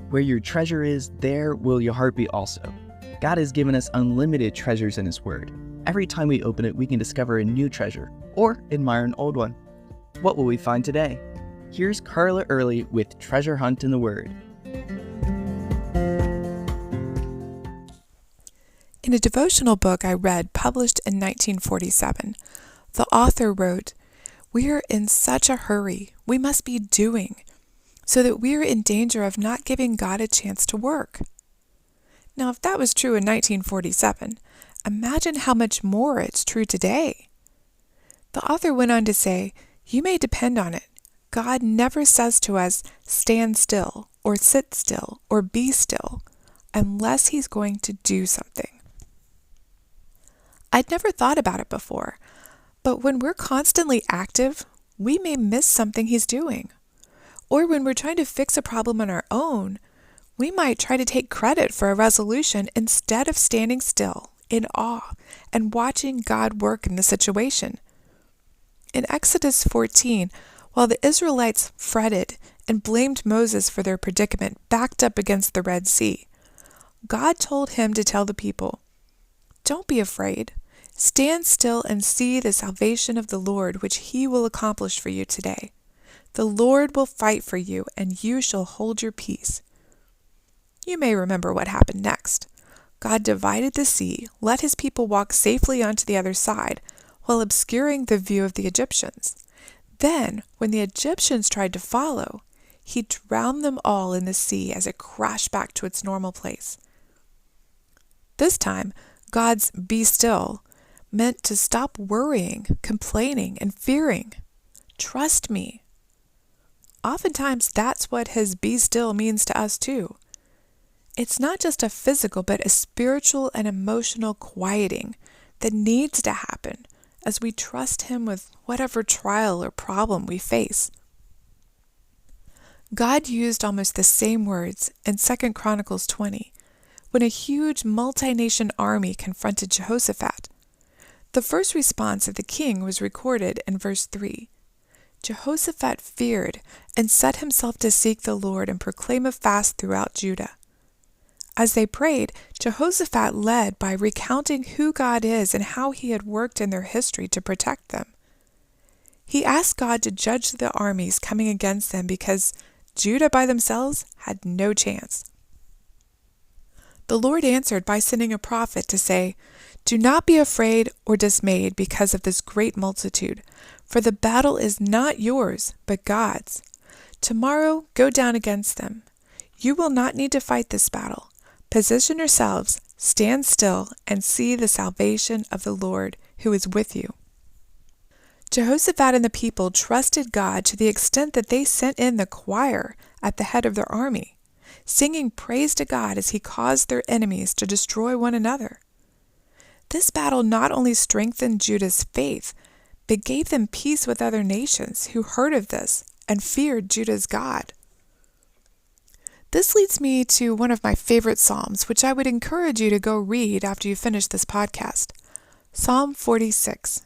Where your treasure is, there will your heart be also. God has given us unlimited treasures in His Word. Every time we open it, we can discover a new treasure or admire an old one. What will we find today? Here's Carla Early with Treasure Hunt in the Word. In a devotional book I read published in 1947, the author wrote, "We are in such a hurry, we must be doing, so that we are in danger of not giving God a chance to work." Now, if that was true in 1947, imagine how much more it's true today. The author went on to say, "You may depend on it. God never says to us, stand still, or sit still, or be still, unless He's going to do something." I'd never thought about it before, but when we're constantly active, we may miss something He's doing. Or when we're trying to fix a problem on our own, we might try to take credit for a resolution instead of standing still, in awe, and watching God work in the situation. In Exodus 14, while the Israelites fretted and blamed Moses for their predicament backed up against the Red Sea, God told him to tell the people, "Don't be afraid. Stand still and see the salvation of the Lord, which He will accomplish for you today. The Lord will fight for you, and you shall hold your peace." You may remember what happened next. God divided the sea, let His people walk safely onto the other side, while obscuring the view of the Egyptians. Then, when the Egyptians tried to follow, He drowned them all in the sea as it crashed back to its normal place. This time, God's "be still" meant to stop worrying, complaining, and fearing. Trust me. Oftentimes, that's what His "be still" means to us too. It's not just a physical, but a spiritual and emotional quieting that needs to happen as we trust Him with whatever trial or problem we face. God used almost the same words in 2 Chronicles 20, when a huge multi-nation army confronted Jehoshaphat. The first response of the king was recorded in verse 3. Jehoshaphat feared and set himself to seek the Lord and proclaim a fast throughout Judah. As they prayed, Jehoshaphat led by recounting who God is and how He had worked in their history to protect them. He asked God to judge the armies coming against them because Judah by themselves had no chance. The Lord answered by sending a prophet to say, "Do not be afraid or dismayed because of this great multitude, for the battle is not yours, but God's. Tomorrow go down against them. You will not need to fight this battle. Position yourselves, stand still, and see the salvation of the Lord who is with you." Jehoshaphat and the people trusted God to the extent that they sent in the choir at the head of their army, singing praise to God as He caused their enemies to destroy one another. This battle not only strengthened Judah's faith, but gave them peace with other nations who heard of this and feared Judah's God. This leads me to one of my favorite Psalms, which I would encourage you to go read after you finish this podcast. Psalm 46.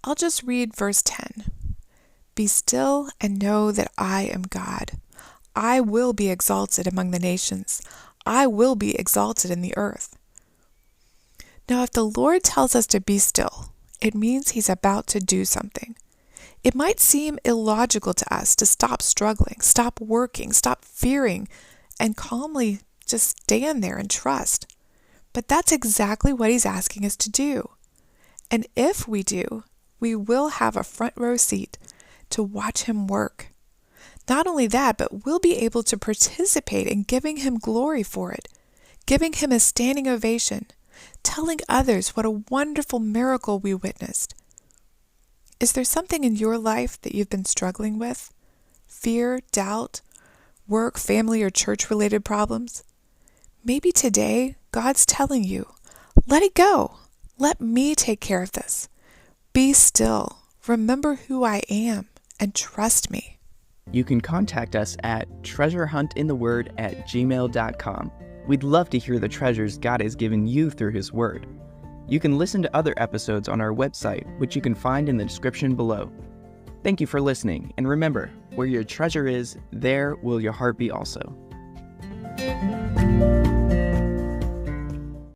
I'll just read verse 10. "Be still and know that I am God. I will be exalted among the nations. I will be exalted in the earth." Now, if the Lord tells us to be still, it means He's about to do something. It might seem illogical to us to stop struggling, stop working, stop fearing, and calmly just stand there and trust. But that's exactly what He's asking us to do. And if we do, we will have a front row seat to watch Him work. Not only that, but we'll be able to participate in giving Him glory for it, giving Him a standing ovation, telling others what a wonderful miracle we witnessed. Is there something in your life that you've been struggling with? Fear, doubt, work, family, or church-related problems? Maybe today God's telling you, let it go. Let me take care of this. Be still. Remember who I am and trust me. You can contact us at treasurehuntintheword@gmail.com. We'd love to hear the treasures God has given you through His Word. You can listen to other episodes on our website, which you can find in the description below. Thank you for listening, and remember, where your treasure is, there will your heart be also. you.